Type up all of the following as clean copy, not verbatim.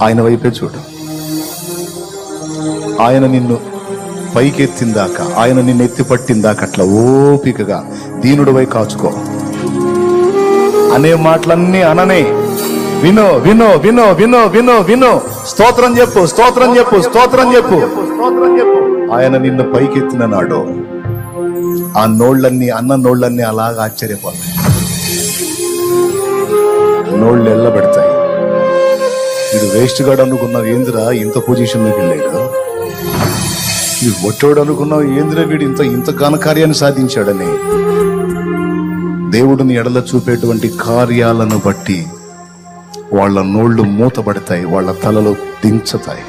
ఆయన వైపే చూడు. ఆయన నిన్ను పైకెత్తిందాక, ఆయన నిన్ను ఎత్తి పట్టిందాక అట్లా ఓపికగా దీనుడివై కాచుకో. అనే మాటలన్నీ అననే. విను విను విను విను విను విను. స్తోత్రం చెప్పు, స్తోత్రం చెప్పు, స్తోత్రం చెప్పు. ఆయన నిన్ను పైకెత్తిన నాడు ఆ నోళ్ళన్నీ, అన్న నోళ్ళన్నీ అలాగా ఆశ్చర్యపోతాయి. నోళ్ళు ఎల్లబెడతాయి. ఇది వేస్ట్ గాడు అనుకున్నావు ఏందిరా ఇంత పొజిషన్లోకి వెళ్ళాడు, ఇది ఒట్టోడు అనుకున్నావు ఏందిరా వీడు ఇంత ఘనకార్యాన్ని సాధించాడని. దేవుడిని ఎడల చూపేటువంటి కార్యాలను బట్టి వాళ్ళ నోళ్లు మూతబడతాయి, వాళ్ళ తలలు దించుతాయి.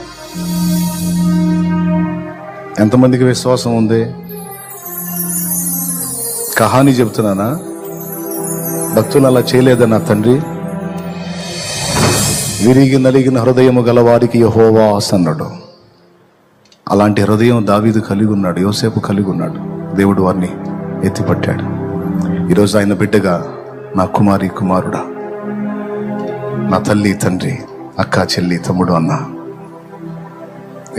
ఎంతమందికి విశ్వాసం ఉంది? కహాని చెబుతున్నానా? భక్తులు అలా చేయలేదన్నా తండ్రి. విరిగి నలిగిన హృదయము గలవారికి యెహోవా ఆసన్నుడు. అలాంటి హృదయం దావీదు కలిగి ఉన్నాడు, యోసేపు కలిగి ఉన్నాడు. దేవుడు వారిని ఎత్తిపట్టాడు. ఈరోజు ఆయన బిడ్డగా, నా కుమారి కుమారుడా, నా తల్లి తండ్రి, అక్క చెల్లి తమ్ముడు అన్న,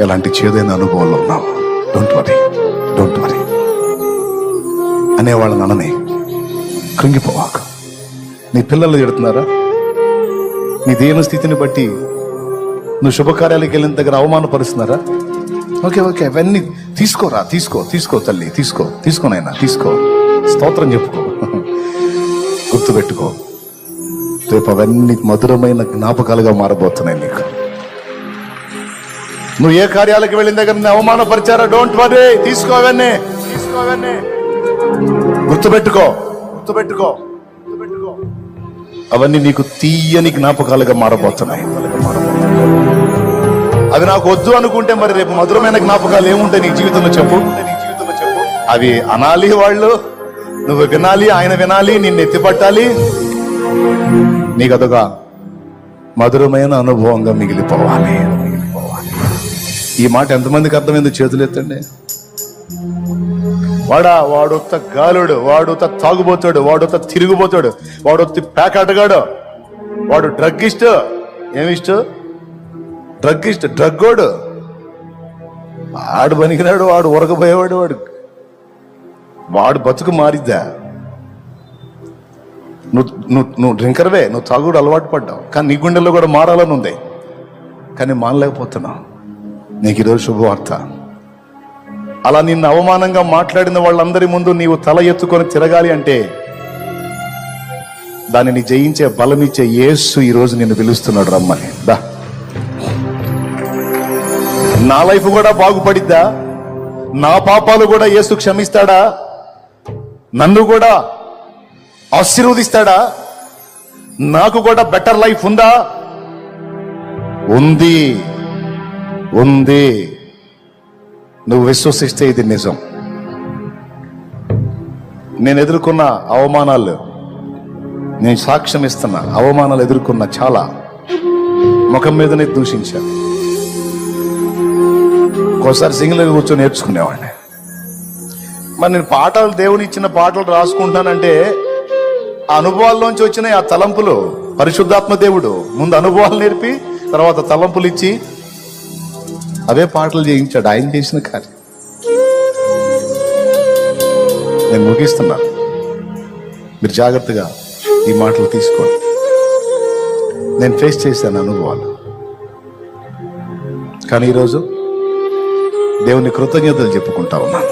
ఎలాంటి చేదైన అనుభవంలో ఉన్నావు, డోంట్ వరీ, డోంట్ వరీ అనేవాళ్ళని అననే. కృంగిపోవాక. నీ పిల్లలు తిడుతున్నారా? నీ దేవుని స్థితిని బట్టి నువ్వు శుభకార్యాలకు వెళ్ళిన దగ్గర అవమానపరుస్తున్నారా? ఓకే ఓకే, అవన్నీ తీసుకోరా, తీసుకో తల్లి, తీసుకోనైనా తీసుకో. స్తోత్రం చెప్పుకో, గుర్తుపెట్టుకో. రేపు అవన్నీ మధురమైన జ్ఞాపకాలుగా మారబోతున్నాయి నీకు. నువ్వు ఏ కార్యాలకు వెళ్ళిన దగ్గర అవమానపరిచారా? డోంట్ వరీ, తీసుకో అవన్నీ. గుర్తుపెట్టుకో. అవన్నీ నీకు తీయని జ్ఞాపకాలుగా మారబోతున్నాయి. అవి నాకు వద్దు అనుకుంటే మరి రేపు మధురమైన జ్ఞాపకాలు ఏముంటాయి నీ జీవితంలో చెప్పు. అవి అనాలి వాళ్ళు, నువ్వు వినాలి, ఆయన వినాలి, నిన్ను ఎత్తిపట్టాలి. నీకు అదొక మధురమైన అనుభవంగా మిగిలిపోవాలి. ఈ మాట ఎంతమందికి అర్థమైంది? చేతులు ఎత్తండి. వాడొత్త గాలుడు, వాడొత్త తాగుబోతాడు, వాడొత్త తిరిగిపోతాడు, వాడొత్తి ప్యాకాటగాడు, వాడు డ్రగ్గిస్ట్. ఏమిస్ట్? డ్రగ్గిస్ట్, డ్రగ్గోడు. వాడు పనికిరాడు, వాడు ఉరకపోయేవాడు. వాడు బతుకు మారిద్దా? నువ్వు డ్రింకర్వే, నువ్వు తాగుడు అలవాటు పడ్డావు, కానీ నీ గుండెల్లో కూడా మారాలని ఉంది, కానీ మానలేకపోతున్నావు. నీకు ఈరోజు శుభవార్త. అలా నిన్ను అవమానంగా మాట్లాడిన వాళ్ళందరి ముందు నీవు తల ఎత్తుకొని తిరగాలి అంటే దానిని జయించే బలమిచ్చే యేసు ఈరోజు నిన్ను పిలుస్తున్నాడు, రమ్మని. దా, నా లైఫ్ కూడా బాగుపడిద్దా? నా పాపాలు కూడా యేసు క్షమిస్తాడా? నన్ను కూడా ఆశీర్వదిస్తాడా? నాకు కూడా బెటర్ లైఫ్ ఉందా? ఉంది. నువ్వు విశ్వసిస్తే ఇది నిజం. నేను ఎదుర్కొన్న అవమానాలు, నేను సాక్ష్యం ఇస్తున్నా. అవమానాలు ఎదుర్కొన్న చాలా, ముఖం మీదనే దూషించాను. ఒకసారి సింగిల్గా కూర్చొని నేర్చుకునేవాడిని. మరి నేను పాటలు, దేవుని ఇచ్చిన పాటలు రాసుకుంటానంటే ఆ అనుభవాల్లోంచి వచ్చిన ఆ తలంపులు, పరిశుద్ధాత్మ దేవుడు ముందు అనుభవాలు నేర్పి తర్వాత తలంపులు ఇచ్చి అవే పాటలు చేయించాడు. ఆయన చేసిన కార్యం. నేను ముగిస్తున్నాను. మీరు జాగ్రత్తగా ఈ మాటలు తీసుకోండి. నేను ఫేస్ చేశాను అనుభవాలు, కానీ ఈరోజు దేవుని కృతజ్ఞతలు చెప్పుకుంటా ఉన్నాను.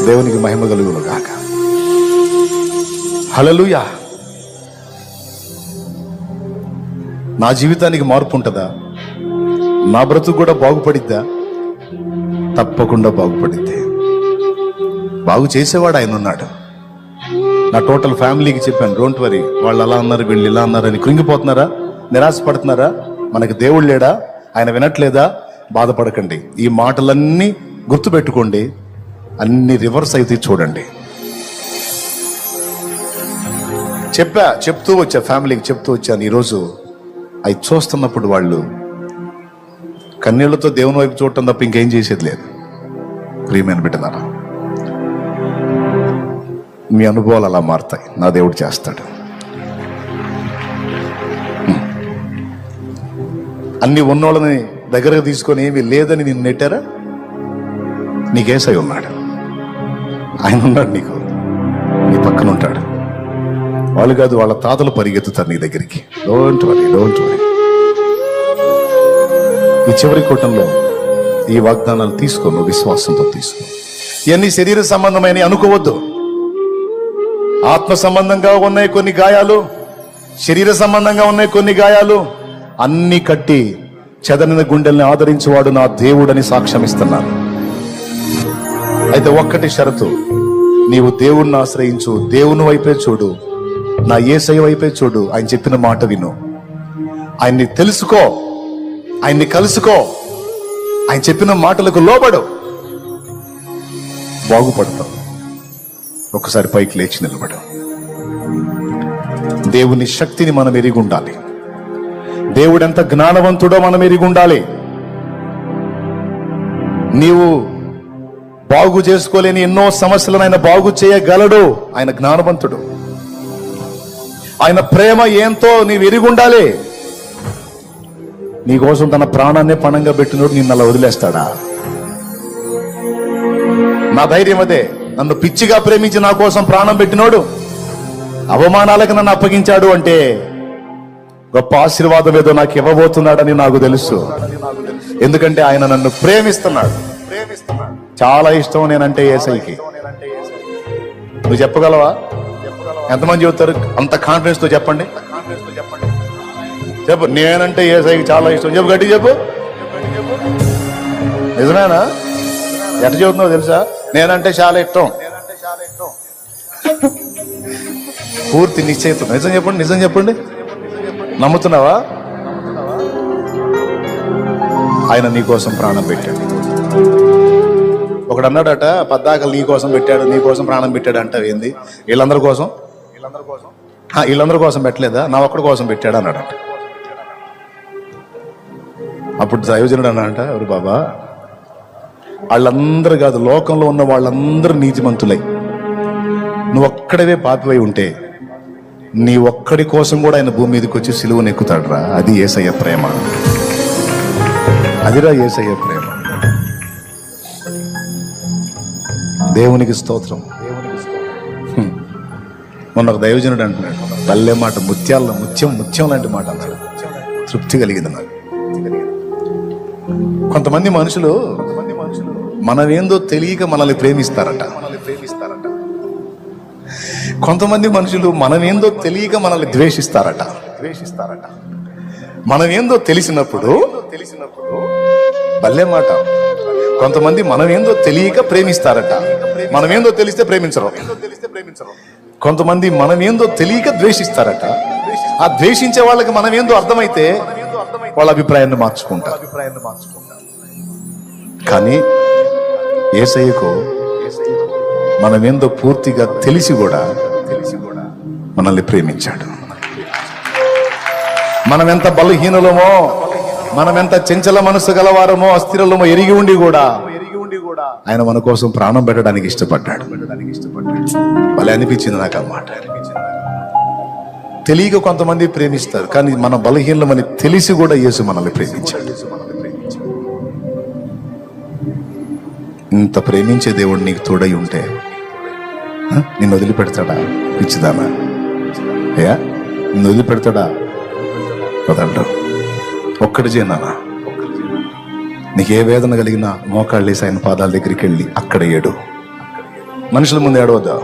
దేవునికి మహిమ కలుగును గాక. హల్లెలూయా. నా జీవితానికి మార్పు ఉంటుందా? నా బ్రతుకు కూడా బాగుపడిద్దా? తప్పకుండా బాగుపడిద్ది. బాగు చేసేవాడు ఆయన ఉన్నాడు. నా టోటల్ ఫ్యామిలీకి చెప్పాను, డోంట్ వరీ, వాళ్ళు అలా అన్నారు, వీళ్ళు ఇలా అన్నారని కృంగిపోతున్నారా? నిరాశపడుతున్నారా? మనకు దేవుడు లేడా? ఆయన వినట్లేదా? బాధపడకండి. ఈ మాటలన్నీ గుర్తుపెట్టుకోండి. అన్ని రివర్స్ అయితే చూడండి. చెప్తూ వచ్చా, ఫ్యామిలీకి చెప్తూ వచ్చాను. ఈరోజు అవి చూస్తున్నప్పుడు వాళ్ళు కన్నీళ్లతో దేవుని వైపు చూడటం తప్ప ఇంకేం చేసేది లేదు. ప్రియమైన బిడ్డలారా, మీ అనుభవాలు అలా మారుతాయి. నా దేవుడు చేస్తాడు. అన్ని ఉన్నోళ్ళని దగ్గరకు తీసుకొని ఏమీ లేదని నిన్ను నెట్టారా? నీకు యేసయ్య ఉన్నాడు, ఆయన ఉన్నాడు, నీకు నీ పక్కన ఉంటాడు. వాళ్ళు కాదు, వాళ్ళ తాతలు పరిగెత్తుతారు నీ దగ్గరికి. Don't worry. ఈ చివరి కూటంలో ఈ వాగ్దానాలు తీసుకో, నువ్వు విశ్వాసంతో తీసుకో. ఇవన్నీ శరీర సంబంధమైన అనుకోవద్దు. ఆత్మ సంబంధంగా ఉన్నాయి కొన్ని గాయాలు, శరీర సంబంధంగా ఉన్నాయి కొన్ని గాయాలు. అన్ని కట్టి చెదరిన గుండెల్ని ఆదరించేవాడు నా దేవుడని సాక్ష్యమిస్తున్నాను. అయితే ఒక్కటి షరతు, నీవు దేవుణ్ణి ఆశ్రయించు, దేవుని వైపే చూడు, నా యేసయ్య వైపే చూడు. ఆయన చెప్పిన మాట విను, ఆయన్ని తెలుసుకో, ఆయన్ని కలుసుకో, ఆయన చెప్పిన మాటలకు లోబడు, బాగుపడతావు. ఒకసారి పైకి లేచి నిలబడు. దేవుని శక్తిని మనం ఎరిగి ఉండాలి. దేవుడు ఎంత జ్ఞానవంతుడో మనం ఎరిగి ఉండాలి. నీవు బాగు చేసుకోలేని ఎన్నో సమస్యలను ఆయన బాగు చేయగలడు. ఆయన జ్ఞానవంతుడు. ఆయన ప్రేమ ఏంతో నీవు ఎరిగి ఉండాలి. నీకోసం తన ప్రాణాన్ని పణంగా పెట్టినోడు నిన్ను అలా వదిలేస్తాడా? నా ధైర్యం అదే. నన్ను పిచ్చిగా ప్రేమించి నా కోసం ప్రాణం పెట్టినోడు అవమానాలకు నన్ను అప్పగించాడు అంటే గొప్ప ఆశీర్వాదం ఏదో నాకు ఇవ్వబోతున్నాడని నాకు తెలుసు. ఎందుకంటే ఆయన నన్ను ప్రేమిస్తున్నాడు. చాలా ఇష్టం నేనంటే యేసయ్యకి. నువ్వు చెప్పగలవా? ఎంతమంది చెబుతారు అంత కాన్ఫిడెన్స్ తో? చెప్పండి, చెప్పు. నేనంటే యేసయ్యకి చాలా ఇష్టం. చెప్పు, గట్టి చెప్పు. నిజమేనా? ఎట్ట చెబుతున్నావు తెలుసా? నేనంటే చాలా ఇష్టం. పూర్తి నిశ్చయితం. నిజం చెప్పండి, నిజం చెప్పండి. నమ్ముతున్నావా? ఆయన నీ కోసం ప్రాణం పెట్టాడు. ఒకడు అన్నాడట, పద్దాకలు నీ కోసం పెట్టాడు, నీ కోసం ప్రాణం పెట్టాడు అంటావు ఏంది? వీళ్ళందరి కోసం పెట్టలేదా? నా ఒక్కడి కోసం పెట్టాడు అన్నాడట. అప్పుడు దైవజనుడు అన్నాడంట, ఎవరు బాబా, వాళ్ళందరూ కాదు, లోకంలో ఉన్న వాళ్ళందరూ నీతిమంతులై నువ్వు ఒక్కడవే పాపివై ఉంటే నీ ఒక్కడి కోసం కూడా ఆయన భూమి మీదకి వచ్చి సిలువను ఎక్కుతాడు రా. అది యేసయ్య ప్రేమ. అదిరా యేసయ్య ప్రేమ. దేవునికి స్తోత్రం. మొన్న ఒక దైవజనుడు అంటున్నాడు, భలే మాట, ముత్యం లాంటి మాట అన్నాడు. తృప్తి కలిగింది నాకు. కొంతమంది మనుషులు మనమేందో తెలియక మనల్ని ప్రేమిస్తారట. కొంతమంది మనుషులు మనమేందో తెలియక మనల్ని ద్వేషిస్తారట. మనమేందో తెలిసినప్పుడు భలే మాట. కొంతమంది మనమేందో తెలియక ప్రేమిస్తారట. మనమేందో తెలిస్తే ప్రేమించరు. కొంతమంది మనమేందో తెలియక ద్వేషిస్తారట. ఆ ద్వేషించే వాళ్ళకి మనమేందో అర్థమైతే వాళ్ళ అభిప్రాయాన్ని మార్చుకుంటారు. కానీ యేసయ్యకు మనమేందో పూర్తిగా తెలిసి కూడా మనల్ని ప్రేమించాడు. మనమెంత బలహీనులమో, మనమెంత చెంచల మనసు గలవారమో, అస్థిరలమో ఎరిగి ఉండి కూడా ఆయన మన కోసం ప్రాణం పెట్టడానికి ఇష్టపడ్డాడు. భలే అనిపించింది నాకు ఆ మాట. తెలియక కొంతమంది ప్రేమిస్తారు, కానీ మన బలహీనమని తెలిసి కూడా యేసు మనల్ని ప్రేమించాడు. ఇంత ప్రేమించే దేవుడు నీకు తోడై ఉంటే నిన్ను వదిలిపెడతాడా? పిచ్చిదానా? అయ్యా, నిన్ను వదిలిపెడతాడా? వదలడు. ఒక్కటి చేయనా? నీకు ఏ వేదన కలిగినా మోకాళ్ళు వేసి ఆయన పాదాల దగ్గరికి వెళ్ళి అక్కడ ఏడు. మనుషుల ముందు ఏడవద్దా,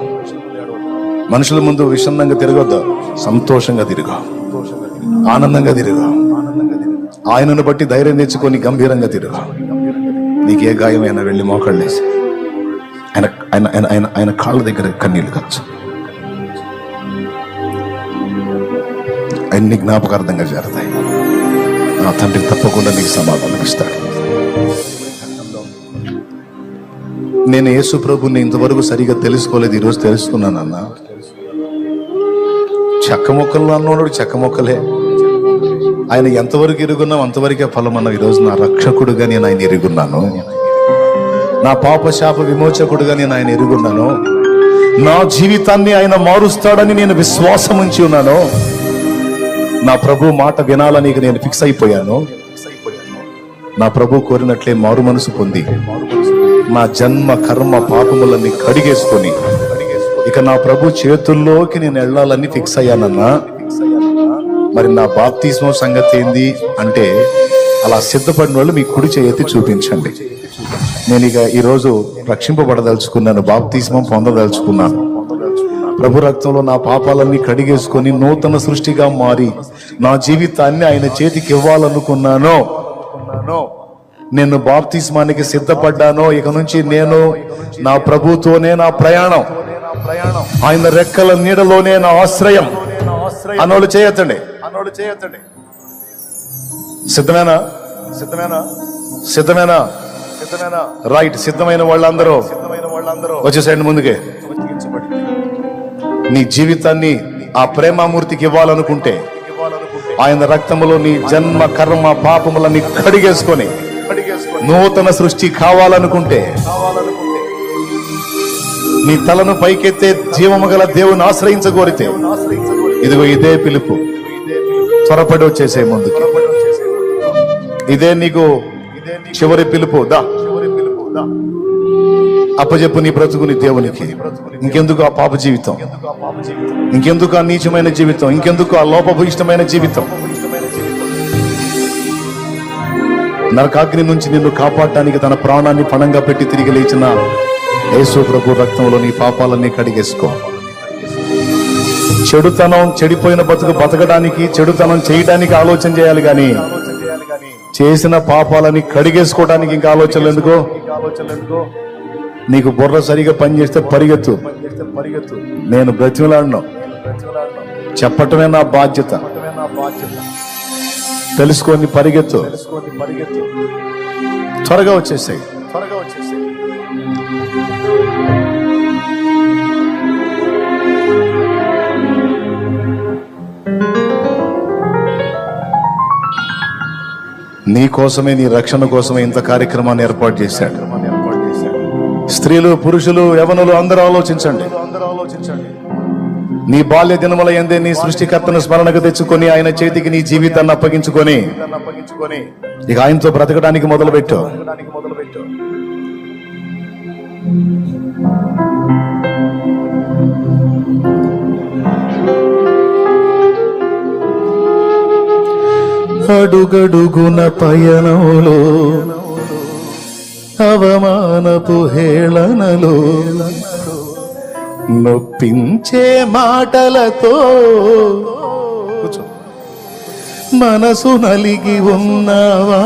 మనుషుల ముందు విషన్నంగా తిరగొద్దా, సంతోషంగా తిరుగు, ఆనందంగా తిరుగు. ఆయనను బట్టి ధైర్యం తెచ్చుకొని గంభీరంగా తిరుగు. నీకే గాయమైనా వెళ్ళి మోకాళ్ళు వేసి ఆయన కాళ్ళ దగ్గర కన్నీళ్లు కాచు. అన్ని జ్ఞాపకార్థంగా చేరతాయి. నా తండ్రి తప్పకుండా నీకు సమాధానం ఇస్తాడు. నేను యేసు ప్రభుని ఇంతవరకు సరిగా తెలుసుకోలేదు, ఈరోజు తెలుసుకున్నానన్నా. చెక్క మొక్కలు అన్నోడు చెక్క మొక్కలే. ఆయన ఎంతవరకు ఎరుగున్నాం అంతవరకే ఫలం అన్నావు. ఈరోజు నా రక్షకుడుగా నేను ఆయన ఎరుగున్నాను. నా పాప శాప విమోచకుడుగా నేను ఆయన ఎరుగున్నాను. నా జీవితాన్ని ఆయన మారుస్తాడని నేను విశ్వాసం ఉంచి ఉన్నాను. నా ప్రభు మాట వినాలని నేను ఫిక్స్ అయిపోయాను. నా ప్రభు కోరినట్లే మారు మనసు పొంది నా జన్మ కర్మ పాపములన్నీ కడిగేసుకొని ఇక నా ప్రభు చేతుల్లోకి నేను వెళ్ళాలని ఫిక్స్ అయ్యానన్నా, మరి నా బాప్తిస్మం సంగతి ఏంది అంటే, అలా సిద్ధపడిన వాళ్ళు మీ కుడి చేయెత్తి చూపించండి. నేను ఇక ఈరోజు రక్షింపబడదలుచుకున్నాను, బాప్తిస్మం పొందదలుచుకున్నాను. ప్రభు రక్తంలో నా పాపాలన్నీ కడిగేసుకొని నూతన సృష్టిగా మారి నా జీవితాన్ని ఆయన చేతికి ఇవ్వాలనుకున్నాను. నేను బాప్తిస్మానికి సిద్ధపడ్డాను. ఇక నుంచి నేను నా ప్రభుతోనే నా ప్రయాణం, ఆయన రెక్కల నీడలోనే నా ఆశ్రయం అన్నోళ్ళు చేయొద్దండి. సిద్ధమేనా? రైట్. సిద్ధమైన వాళ్ళందరూ వచ్చేసేయండి ముందుకే. నీ జీవితాన్ని ఆ ప్రేమామూర్తికి ఇవ్వాలనుకుంటే, ఆయన రక్తములో నీ జన్మ కర్మ పాపములన్నీ కడిగేసుకొని నూతన సృష్టి కావాలనుకుంటే, నీ తలను పైకెత్తే జీవము గల దేవుని ఆశ్రయించగోరితే, ఇదిగో ఇదే పిలుపు. త్వరపడి వచ్చేసే ముందుకి. ఇదే నీకు చివరి పిలుపు. దా అప్పచెప్పు నీ బ్రతుకుని దేవునికి. ఇంకెందుకు ఆ పాప జీవితం, ఇంకెందుకు ఆ నీచమైన జీవితం, ఇంకెందుకు ఆ లోపభూయిష్టమైన జీవితం? నరకాగ్ని నుంచి నిన్ను కాపాడటానికి తన ప్రాణాన్ని పణంగా పెట్టి తిరిగి లేచిన యేసు ప్రభు రక్తంలో నీ పాపాలన్నీ కడిగేసుకో. చెడుతనం, చెడిపోయిన బతకడానికి, చెడుతనం చేయడానికి ఆలోచన చేయాలి కానీ చేసిన పాపాలని కడిగేసుకోవడానికి ఇంకా ఆలోచనలు ఎందుకో? నీకు బుర్ర సరిగా పనిచేస్తే పరిగెత్తు. నేను బ్రతిమలాడను, చెప్పటమే నా బాధ్యత. తెలుసుకొని పరిగెత్తు. త్వరగా వచ్చేసాయి. నీ కోసమే, నీ రక్షణ కోసమే ఇంత కార్యక్రమాన్ని ఏర్పాటు చేశాడు. స్త్రీలు, పురుషులు, యవనులు అందరూ ఆలోచించండి. నీ బాల్య దినముల యందే నీ సృష్టికర్తను స్మరణకు తెచ్చుకొని ఆయన చేతికి నీ జీవితాన్ని అప్పగించుకొని ఇక ఆయనతో బ్రతకడానికి మొదలుపెట్టు. అడుగడుగున పయనంలో అవమానపు హేళనలో నొప్పించే మాటలతో మనసు నలిగి ఉన్నావా?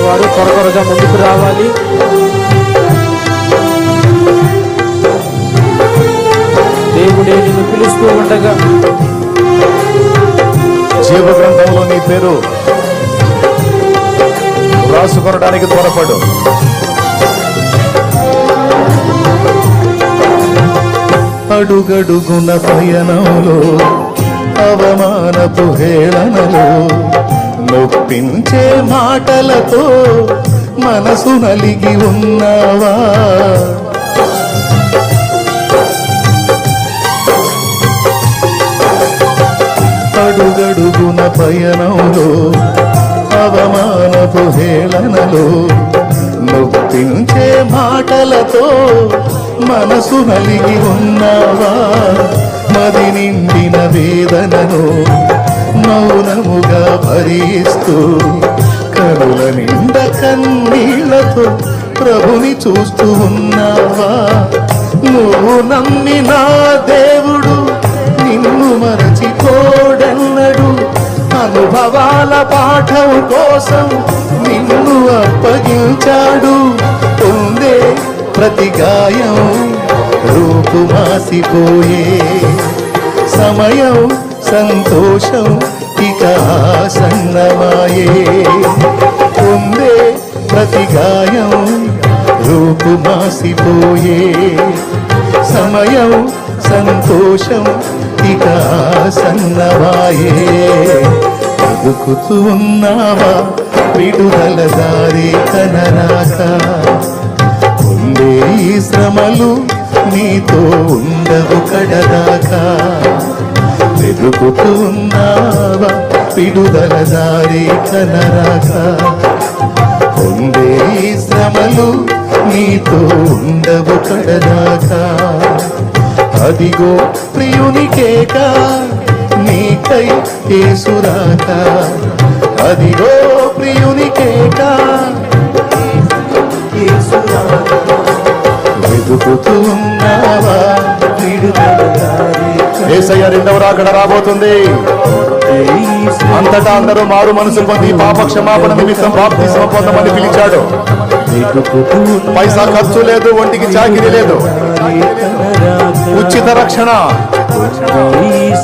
వారు త్వరగా ముందుకు రావాలి. దేవుడే నిన్ను పిలుస్తూ ఉండగా జీవ గ్రంథంలో నీ పేరు రాసుకొనడానికి త్వరపడు. అడుగడుగున పయనంలో అవమానపు హేళనలో నొప్పించే మాటలతో మనసు నలిగి ఉన్నావా? అడుగడుగున పయనంలో అవమానపు హేళనలో నొప్పించే మాటలతో మనసు నలిగి ఉన్నావా? మది నిండిన వేదనను మౌనముగా భరిస్తూ కనుల నిండ కన్నీళ్లతో ప్రభుని చూస్తూ ఉన్నావా? నువ్వు నమ్మిన దేవుడు నిన్ను మరచిపోడన్నడు. అనుభవాల పాఠం కోసం నిన్ను అప్పగించాడు. పొందే ప్రతి గాయం రూపుమాసిపోయే సమయం సంతోషం ఇక ఆసన్నమాయే. పొందే ప్రతి గాయం రూపుమాసిపోయే సమయం సంతోషం ఇక ఆసన్నమాయే. వెతుకుతూ ఉన్నావా విడుదల దారి కనరాక? శ్రమలు నీతో ఉండవు కడదాకా. వెతుకుతూ ఉన్నావా విడుదల దారి కనరాకా. ఉండే ఈ శ్రమలు నీతో ఉండవు కడదాకా. అదిగో ప్రియునికేక నీకై యేసురాక. అదిగో ప్రియునికేక వెతుకుతూ ఉన్నావా విడుదల దారి. యేసయ్య రెండవ రాకడ రాబోతుంది. అంతటా అందరూ మారు మనసు పొంది పాప క్షమాపణ నిమిత్తం బాప్తిస్మం పొందమని పిలిచాడు. పైసా ఖర్చు లేదు, ఒంటికి చాకిరీ లేదు, ఉచిత రక్షణ.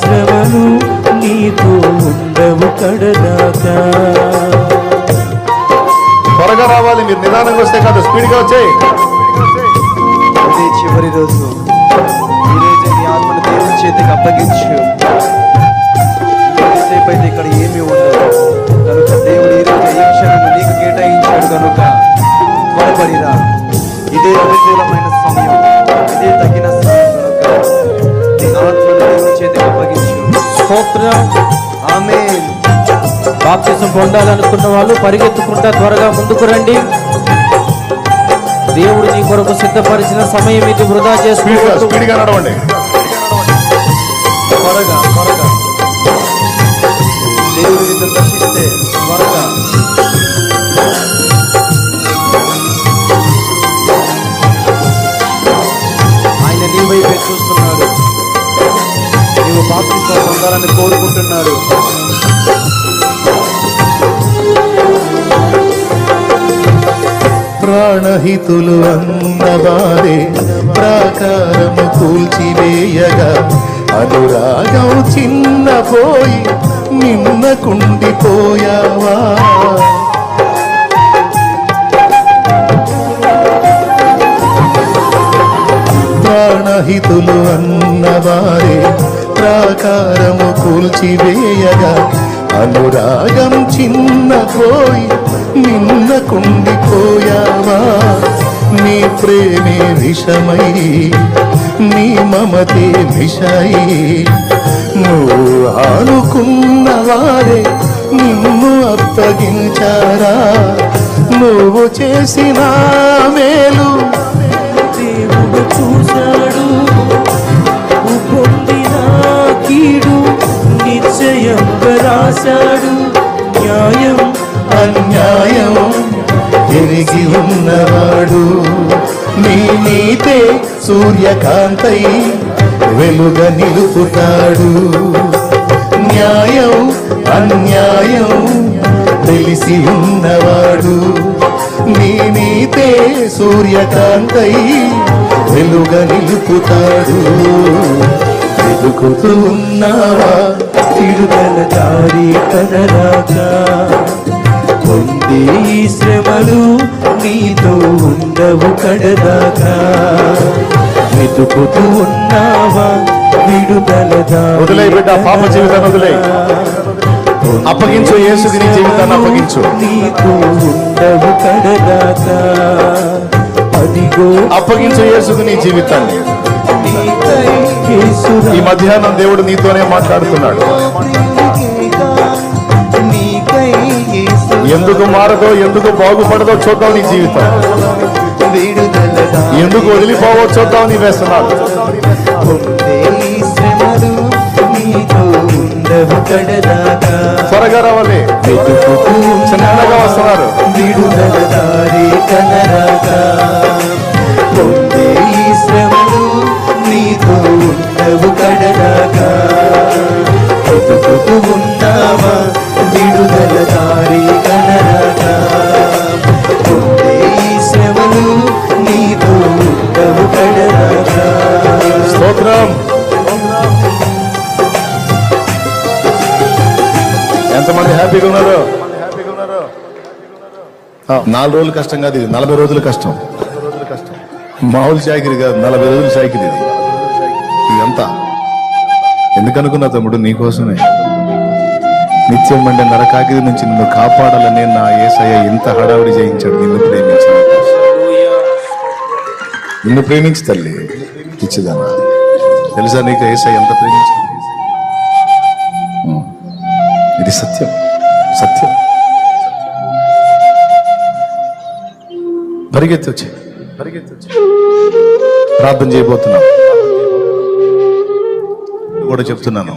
శ్రమలు నీతో ఉండవు కడదాకా. త్వరగా రావాలి, మీరు నిదానంగా వస్తే కాదు, స్పీడ్ గా వచ్చాయి. అదే చివరి రోజు. ఈరోజు నీ ఆత్మను దేవుని చేతికి అప్పగించు. ఎంతసేపు అయితే ఇక్కడ ఏమీ ఉండదు కనుక దేవుడు ఈరోజు ఈ క్షణం నీకు కేటాయించాడు కనుక త్వరపడిరా. ఇదే అనుకూలమైన సమయం, ఇదే తగిన సమయం కనుక నీ ఆత్మను దేవుని చేతికి అప్పగించు. స్తోత్రం. ఆమేన్. బాప్తిసం పొందాలనుకున్న వాళ్ళు పరిగెత్తుకుంటా త్వరగా ముందుకు రండి. దేవుడు నీ కొరకు సిద్ధపరిచిన సమయం ఇది వృధా చేసుకోవద్దు. స్పీడ్ గా నడవండి. త్వరగా దేవుడు నిన్ను దర్శిస్తే త్వరగా. ఆయన నీ వైపే చూస్తున్నాడు. నీవు బాప్తిసం పొందాలని కోరుకుంటున్నాడు. ప్రాణహితులు అన్నవారే ప్రాకారము కూల్చివేయగా అనురాగం చిన్నపోయి నిన్నకుండిపోయావా. ప్రాణహితులు అన్నవారే ప్రాకారము కూల్చివేయగా అనురాగం చిన్నపోయి నిన్నకుండిపోయావా. నీ ప్రేమే విషమై నీ మమతే విషై నువ్వు ఆనుకున్న వారే నిన్ను అప్పగించారా. నువ్వు చేసిన మేలు దేవుడు చూశాడు, పొందిన కీడు నిశ్చయంగా రాశాడు. న్యాయం అన్యాయం ఎరిగి ఉన్నవాడు. నీ నీతే సూర్యకాంతై వెలుగ నిలుపుతాడు. న్యాయం అన్యాయం తెలిసి ఉన్నవాడు. నీ నీతే సూర్యకాంతై వెలుగ నిలుపుతాడు. వెతుకుతూ ఉన్నావా విడుదల దారి కనరాకా. పొందే ఈ శ్రమలు నీతో ఉండవు కడదాకా. వెతుకుతూ ఉన్నావా విడుదల దారి. వదిలేయ్ బిడ్డ, పాప జీవితాన్ని వదిలేయ్. అప్పగించు యేసుకి నీ జీవితాన్ని అప్పగించు. నీతో ఉండవు కడదాకా. అదిగో అప్పగించు యేసుకి నీ జీవితాన్ని. నీకై యేసురా. ఈ మధ్యాహ్నం దేవుడు నీతోనే మాట్లాడుతున్నాడు. నీకై యేసు ఎందుకు మారదో, ఎందుకు బాగుపడదో చూద్దాం నీ జీవితం. విడుదల దారి. ఎందుకు వదిలిపోవో చూద్దాం నీ వేస్తున్నాడు. పొందే ఈ శ్రమలు నీతో ఉండవు కడదాకా. త్వరగా రావాలి, వెతుకుతూ చిన్నగా వస్తున్నారు. విడుదల దారి కనరాకా. పొందే ఈ శ్రమలు నీతో ఉండవు కడదాకా. వెతుకుతూ ఉన్నావా విడుదల దారి కనరాకా. పొందే ఈ శ్రమలు నీతో ఉండవు కడదాకా. స్తోత్రం. ఎంతమంది హ్యాపీగా ఉన్నారు? 4 రోజులు కష్టం కాదు, ఇది 40 రోజులు కష్టం. మామూలు చాకిరి కాదు, 40 రోజులు చాకిరి ఇది. ఇదంతా ఎందుకనుకున్నా తమ్ముడు? నీకోసమే. నిత్యం మండే నరకాకిరి నుంచి నిన్ను కాపాడాలనే నా యేసయ్య ఇంత హడావిడి చేయించాడు నిన్ను ప్రేమించాడు. నిన్ను ప్రేమించి తల్లి ఇచ్చేదానా తెలుసా నీకు యేసయ్య ఎంత ప్రేమించి? ఇది సత్యం, సత్యం. పరిగెత్తి వచ్చి ప్రార్థన చేయబోతున్నాం. కూడా చెప్తున్నాను,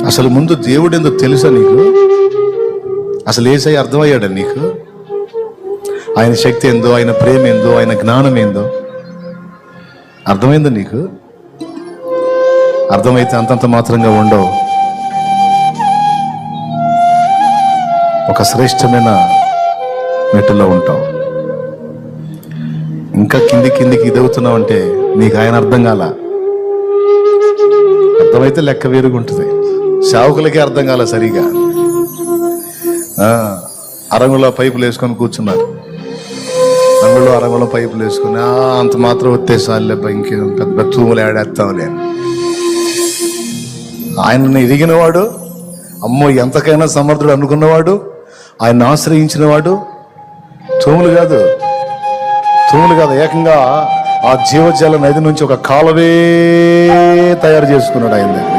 అసలు ముందు దేవుడు ఎందుకు తెలుసా నీకు? అసలు యేసయ్య అర్థమయ్యాడా నీకు? ఆయన శక్తి ఏందో, ఆయన ప్రేమ ఏందో, ఆయన జ్ఞానం ఏందో అర్థమైందో నీకు? అర్థమైతే అంతంత మాత్రంగా ఉండవు. ఒక శ్రేష్టమైన మెట్టులో ఉంటావు. ఇంకా కిందికి ఎదుగుతున్నావు అంటే నీకు ఆయన అర్థం కాల. అర్థమైతే లెక్క వేరుగా ఉంటుంది. సేవకులకే అర్థం కాల సరిగా. అరంగులో పైపులు వేసుకొని కూర్చున్నారు. అరంగులో పైపులు వేసుకుని అంత మాత్రం వచ్చేసాలే, ఇంకేం పెద్ద పెద్ద తూములు ఆడేస్తాంలే. ఆయనను ఎదిగినవాడు, అమ్మో ఎంతకైనా సమర్థుడు అనుకున్నవాడు, ఆయన ఆశ్రయించిన వాడు తూములు కాదు, ఏకంగా ఆ జీవజల నది నుంచి ఒక కాలువే తయారు చేసుకున్నాడు ఆయన దగ్గర.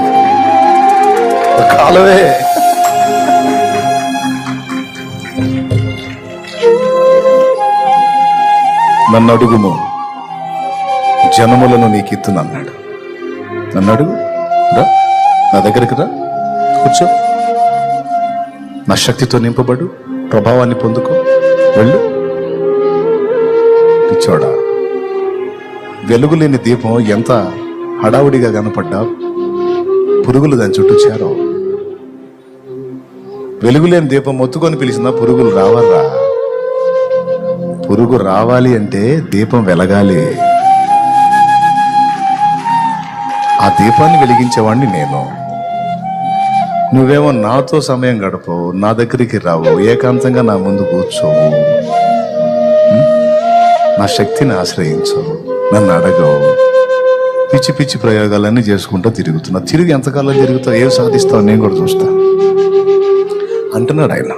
ఒక కాలువే. నన్ను అడుగుము, జనములను నీకు ఇత్తును అన్నాడు. నన్ను అడుగు, రా నా దగ్గరికి రా, కూర్చో, నా శక్తితో నింపబడు, ప్రభావాన్ని పొందుకో, వెళ్ళు. పిచ్చోడా, వెలుగులేని దీపం ఎంత హడావుడిగా కనపడ్డా పురుగులు దాని చుట్టూ చేరవు. వెలుగులేని దీపం మొత్తుకొని పిలిచినా పురుగులు రావర్రా. పురుగు రావాలి అంటే దీపం వెలగాలి. ఆ దీపాన్ని వెలిగించేవాడిని నేను. నువ్వేమో నాతో సమయం గడపవు, నా దగ్గరికి రావు, ఏకాంతంగా నా ముందు కూర్చోవు, నా శక్తిని ఆశ్రయించు, నన్ను అడగవు. పిచ్చి పిచ్చి ప్రయోగాలన్నీ చేసుకుంటూ తిరుగుతున్నా. తిరిగి ఎంతకాలం తిరుగుతావు, ఏం సాధిస్తావు నేను కూడా చూస్తా అంటున్నాడు ఆయన.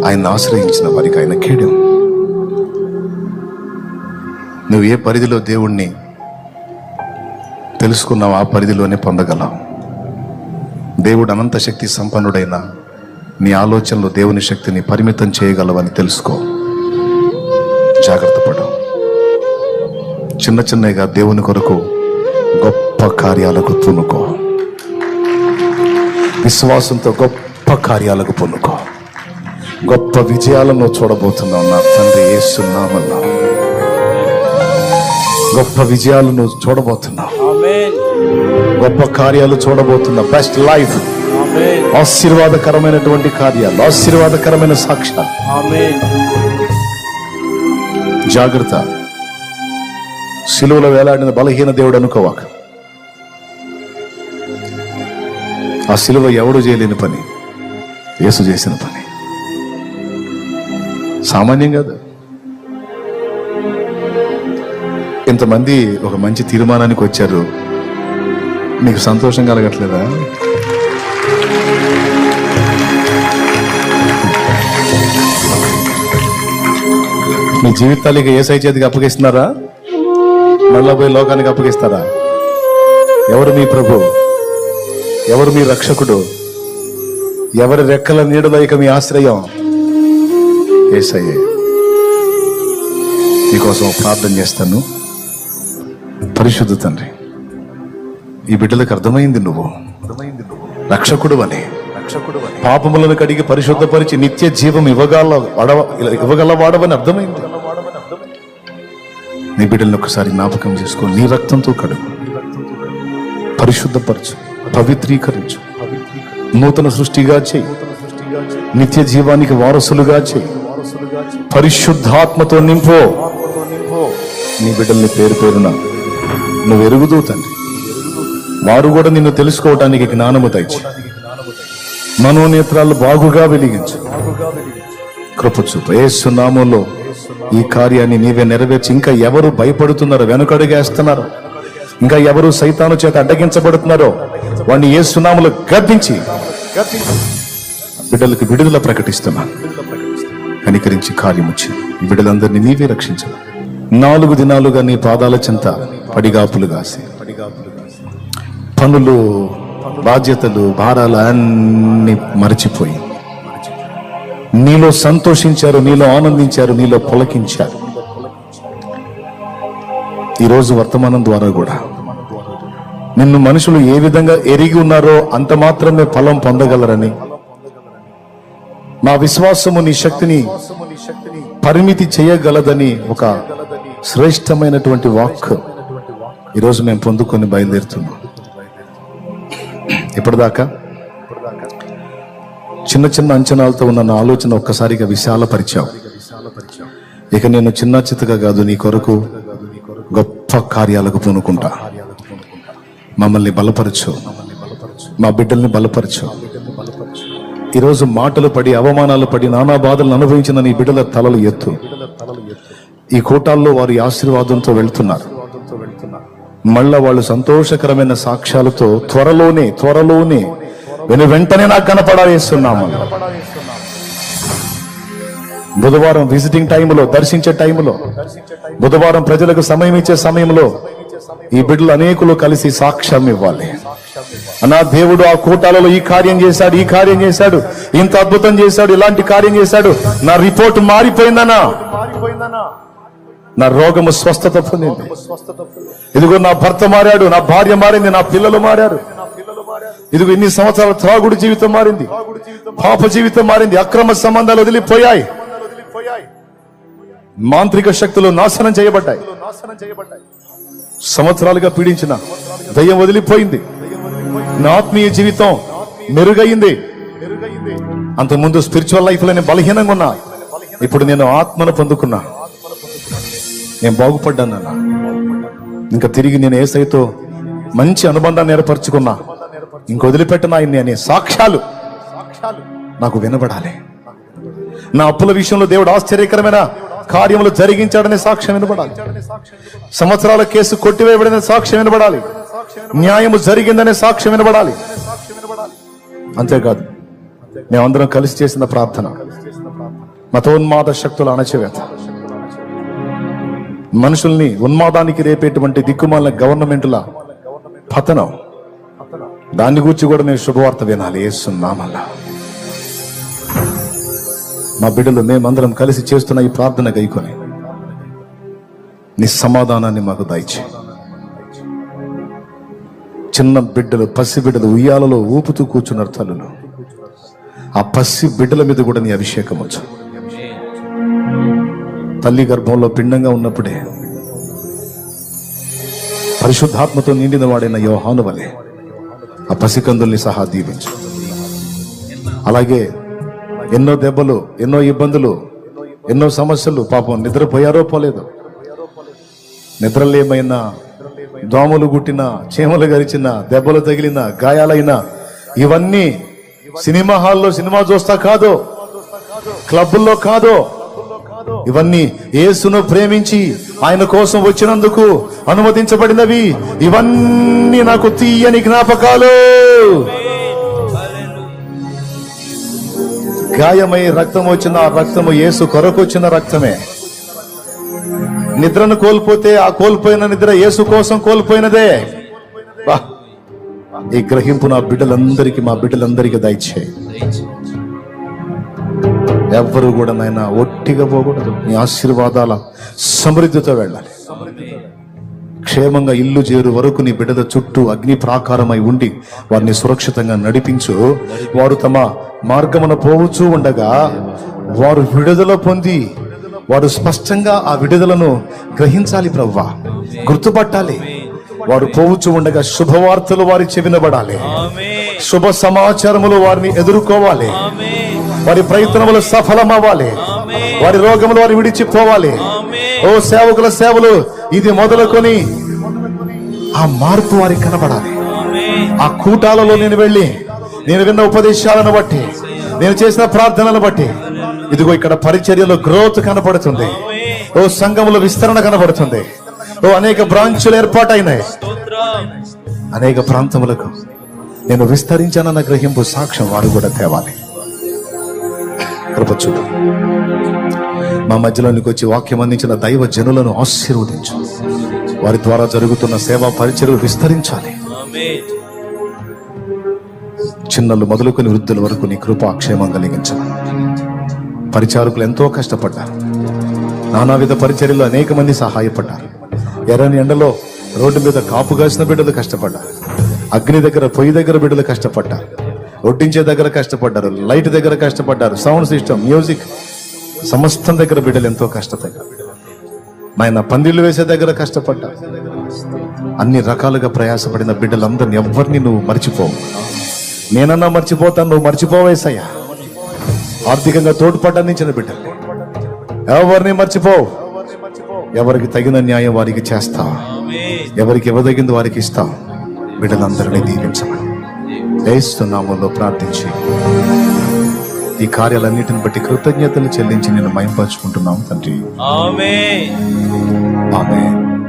ఆయన ఆశ్రయించిన వారికి ఆయన కేడం. నువ్వు ఏ పరిధిలో దేవుణ్ణి తెలుసుకున్నావు ఆ పరిధిలోనే పొందగలవు. దేవుడు అనంత శక్తి సంపన్నుడైన నీ ఆలోచనలో దేవుని శక్తిని పరిమితం చేయగలవని తెలుసుకో. జాగ్రత్త పడు. చిన్న చిన్నగా దేవుని కొరకు గొప్ప కార్యాలకు పూనుకో. విశ్వాసంతో గొప్ప కార్యాలకు పూనుకో. గొప్ప విజయాలను చూడబోతున్నావు నా తండ్రి యేసు నామములో. గొప్ప విజయాలను చూడబోతున్నావు, గొప్ప కార్యాలు చూడబోతున్నా. బెస్ట్ లైఫ్, ఆశీర్వాదకరమైనటువంటి కార్యాలు, ఆశీర్వాదకరమైన సాక్ష్యాలు. జాగ్రత్త. సిలువలో వేలాడిన బలహీన దేవుడు అనుకోవాక. ఆ సిలువ ఎవడు చేయలేని పని, యేసు చేసిన పని. సామాన్యం కాదు. ఇంతమంది ఒక మంచి తీర్మానానికి వచ్చారు, మీకు సంతోషం కలగట్లేదా? మీ జీవితాలకి యేసయ్య చేతికి అప్పగిస్తున్నారా? మళ్ళా పోయి లోకానికి అప్పగిస్తారా? ఎవరు మీ ప్రభు? ఎవరు మీ రక్షకుడు? ఎవరి రెక్కల నీడలో ఇక మీ ఆశ్రయం? యేసయ్యే. నీకోసం ప్రార్థన చేస్తాను. పరిశుద్ధ తండ్రి, ఈ బిడ్డలకు అర్థమైంది నువ్వు రక్షకుడు అని. పాపములను కడిగి పరిశుద్ధపరిచి నిత్య జీవం ఇవ్వగలవాడవని అర్థమైంది. నీ బిడ్డలను ఒకసారి జ్ఞాపకం చేసుకో. నీ రక్తంతో కడుగు, పరిశుద్ధపరచు, పవిత్రీకరించు, నూతన సృష్టిగా చేయి, నిత్య జీవానికి వారసులుగా చేయి, పరిశుద్ధాత్మతో నింపో. నీ బిడ్డల్ని పేరు పేరున నువ్వు ఎరుగుదు తండ్రి. వారు కూడా నిన్ను తెలుసుకోవటానికి జ్ఞానము దయచి, మనోనేత్రాలు బాగుగా వెలిగించు, కృప చూపు. యేసు నామములో ఈ కార్యాన్ని నీవే నెరవేర్చి. ఇంకా ఎవరు భయపడుతున్నారో, వెనుకడుగేస్తున్నారో, ఇంకా ఎవరు సైతాను చేత అడ్డగించబడుతున్నారో వాడిని యేసు నామములో గద్దించి బిడ్డలకు విడుదల ప్రకటిస్తున్నాను. కనికరించి కార్యము చేయి. ఈ బిడ్డలందరినీ నీవే రక్షించవు. 4 దినాలుగా నీ పాదాల చెంత పడిగాపులు కాసి పనులు, బాధ్యతలు, భారాలు అన్ని మరచిపోయి నీలో సంతోషించారు, నీలో ఆనందించారు, నీలో పులకించారు. ఈరోజు వర్తమానం ద్వారా కూడా నిన్ను మనుషులు ఏ విధంగా ఎరిగి ఉన్నారో అంత మాత్రమే ఫలం పొందగలరని, నా విశ్వాసము నీ శక్తిని పరిమితి చేయగలదని ఒక శ్రేష్టమైనటువంటి వాక్ ఈరోజు మేము పొందుకొని బయలుదేరుతున్నాం. ఇప్పటిదాకా చిన్న చిన్న అంచనాలతో ఉన్న నా ఆలోచన ఒక్కసారిగా విశాలపరిచావు. ఇక నేను చిన్న చిత్తగా కాదు, నీ కొరకు గొప్ప కార్యాలకు పూనుకుంటా. మమ్మల్ని బలపరచు, మా బిడ్డల్ని బలపరచు. ఈరోజు మాటలు పడి, అవమానాలు పడి, నానా బాధలను అనుభవించిన నీ బిడ్డల తలలు ఎత్తు. ఈ కూటాల్లో వారి ఆశీర్వాదంతో వెళ్తున్నారు. మళ్ళా వాళ్ళు సంతోషకరమైన సాక్ష్యాలతో త్వరలోనే వెంటనే నాకు కనపడాలేస్తున్నాము. బుధవారం విజిటింగ్ టైంలో, దర్శించే టైంలో, బుధవారం ప్రజలకు సమయం ఇచ్చే సమయంలో ఈ బిడ్డలు అనేకులు కలిసి సాక్ష్యం ఇవ్వాలి. అన్నా, దేవుడు ఆ కూటాలలో ఈ కార్యం చేశాడు, ఇంత అద్భుతం చేశాడు, ఇలాంటి కార్యం చేశాడు, నా రిపోర్ట్ మారిపోయిందనా, నా రోగము స్వస్థత పొందింది, ఇదిగో నా భర్త మారాడు, నా భార్య మారింది, నా పిల్లలు మారారు, ఇదిగో ఇన్ని సంవత్సరాల త్రాగుడు జీవితం మారింది, పాప జీవితం మారింది, అక్రమ సంబంధాలు వదిలిపోయాయి, మాంత్రిక శక్తులు నాశనం చేయబడ్డాయి, సంవత్సరాలుగా పీడించిన దయ్యం వదిలిపోయింది, నా ఆత్మీయ జీవితం మెరుగైంది. అంతకుముందు స్పిరిచువల్ లైఫ్ లో నేను బలహీనంగా ఉన్నా, ఇప్పుడు నేను ఆత్మను పొందుకున్నా, నేను బాగుపడ్డానన్నా. ఇంకా తిరిగి నేను యేసయ్యతో మంచి అనుబంధాన్ని ఏర్పరచుకున్నా, ఇంక వదిలిపెట్టను ఆయన్ని అనే సాక్ష్యాలు నాకు వినబడాలి. నా అప్పుల విషయంలో దేవుడు ఆశ్చర్యకరమైన కార్యములు జరిగించాడనే సాక్ష్యం వినబడాలి. సంవత్సరాల కేసు కొట్టివేయబడిన సాక్ష్యం వినబడాలి. న్యాయము జరిగిందనే సాక్ష్యం వినబడాలి. అంతేకాదు, మేమందరం కలిసి చేసిన ప్రార్థన, మతోన్మాద శక్తుల అణచివేత, మనుషుల్ని ఉన్మాదానికి రేపేటువంటి దిక్కుమాలిన గవర్నమెంట్ల పతనం, దాన్ని గురించి కూడా మేము శుభవార్త వినాలి. యేసునామములో మా బిడ్డలు మేమందరం కలిసి చేస్తున్న ఈ ప్రార్థన గైకొని నీ సమాధానాన్ని మాకు దయచేయి. చిన్న బిడ్డలు, పసి బిడ్డలు ఉయ్యాలలో ఊపుతూ కూర్చున్నారు తల్లులు, ఆ పసి బిడ్డల మీద కూడా నీ అభిషేకం వచ్చు. తల్లి గర్భంలో పిండంగా ఉన్నప్పుడే పరిశుద్ధాత్మతో నిండిన వాడైన యోహాను వలె ఆ పసికందుల్ని సహా దీవించు. అలాగే ఎన్నో దెబ్బలు, ఎన్నో ఇబ్బందులు, ఎన్నో సమస్యలు, పాపం నిద్రపోయారో పోలేదు, నిద్రలేమైనా, దోమలు గుట్టిన, చీమలు గరిచిన, దెబ్బలు తగిలిన, గాయాలైన, ఇవన్నీ సినిమా హాల్లో సినిమా చూస్తా కాదు, క్లబ్బుల్లో కాదు, ఇవన్నీ యేసును ప్రేమించి ఆయన కోసం వచ్చినందుకు అనుమతించబడినవి. ఇవన్నీ నాకు తీయని జ్ఞాపకాలు. గాయమై రక్తం వచ్చిన ఆ రక్తము యేసు కొరకు వచ్చిన రక్తమే. నిద్రను కోల్పోతే ఆ కోల్పోయిన నిద్ర యేసు కోసం కోల్పోయినదే. ఈ గ్రహింపు నా బిడ్డలందరికీ, మా బిడ్డలందరికీ దయచేయి. ఎవ్వరు కూడా నాయన ఒట్టిగా పోకూడదు. నీ ఆశీర్వాదాల సమృద్ధితో వెళ్ళాలి. క్షేమంగా ఇల్లు చేరు వరకు నీ బిడ్డల చుట్టూ అగ్ని ప్రాకారమై ఉండి వారిని సురక్షితంగా నడిపించు. వారు తమ మార్గమున పోవచ్చు ఉండగా వారు విడుదల పొంది వారు స్పష్టంగా ఆ విడుదలను గ్రహించాలి ప్రభువా, గుర్తుపట్టాలి. వారు పోవచ్చు ఉండగా శుభవార్తలు వారి చెవినబడాలి, శుభ సమాచారములు వారిని ఎదుర్కోవాలి, వారి ప్రయత్నములు సఫలమవ్వాలి, వారి రోగములు వారి విడిచిపోవాలి. ఓ సేవకుల సేవలు ఇది మొదలుకొని ఆ మార్పు వారికి కనబడాలి. ఆ కూటాలలో నేను వెళ్ళి నేను విన్న ఉపదేశాలను బట్టి, నేను చేసిన ప్రార్థనలను బట్టి, ఇదిగో ఇక్కడ పరిచర్యలో గ్రోత్ కనపడుతుంది. ఓ సంఘములో విస్తరణ కనబడుతుంది. ఓ అనేక బ్రాంచులు ఏర్పాటైనాయి. అనేక ప్రాంతములకు నేను విస్తరించానన్న గ్రహింపు సాక్ష్యం వారు కూడా తేవాలి. కృప చూడు. మా మధ్యలోనికి వచ్చి వాక్యం అందించిన దైవ జనులను ఆశీర్వదించు. వారి ద్వారా జరుగుతున్న సేవా పరిచర్యలు విస్తరించాలి. చిన్నలు మొదలుకొని వృద్ధుల వరకు నీ కృప క్షేమం కలిగించాలి. పరిచారకులు ఎంతో కష్టపడ్డారు. నానావిధ పరిచర్యలు అనేక మంది సహాయపడ్డారు. ఎర్రని ఎండలో రోడ్డు మీద కాపు కాసిన బిడ్డలు కష్టపడ్డారు. అగ్ని దగ్గర, పొయ్యి దగ్గర బిడ్డలు కష్టపడ్డారు. వడ్డించే దగ్గర కష్టపడ్డారు. లైట్ దగ్గర కష్టపడ్డారు. సౌండ్ సిస్టమ్, మ్యూజిక్ సమస్తం దగ్గర బిడ్డలు ఎంతో కష్టపడ్డారు. ఆయన పందిళ్ళు వేసే దగ్గర కష్టపడ్డారు. అన్ని రకాలుగా ప్రయాసపడిన బిడ్డలందరినీ ఎవ్వరిని నువ్వు మర్చిపోవు. నేనన్నా మర్చిపోతాను, నువ్వు మర్చిపోవేసయ్యా. ఆర్థికంగా తోడ్పాటు అందించిన బిడ్డలు ఎవరిని మర్చిపోవు. ఎవరికి తగిన న్యాయం వారికి చేస్తావు. ఎవరికి ఇవ్వదగింది వారికి ఇస్తావు. బిడ్డలందరినీ దీవించమని యేసు నామములో ప్రార్థించి ఈ కార్యాలన్నిటిని బట్టి కృతజ్ఞతలు చెల్లించి నేను మహింపరచుకుంటున్నాం తండ్రి. ఆమేన్.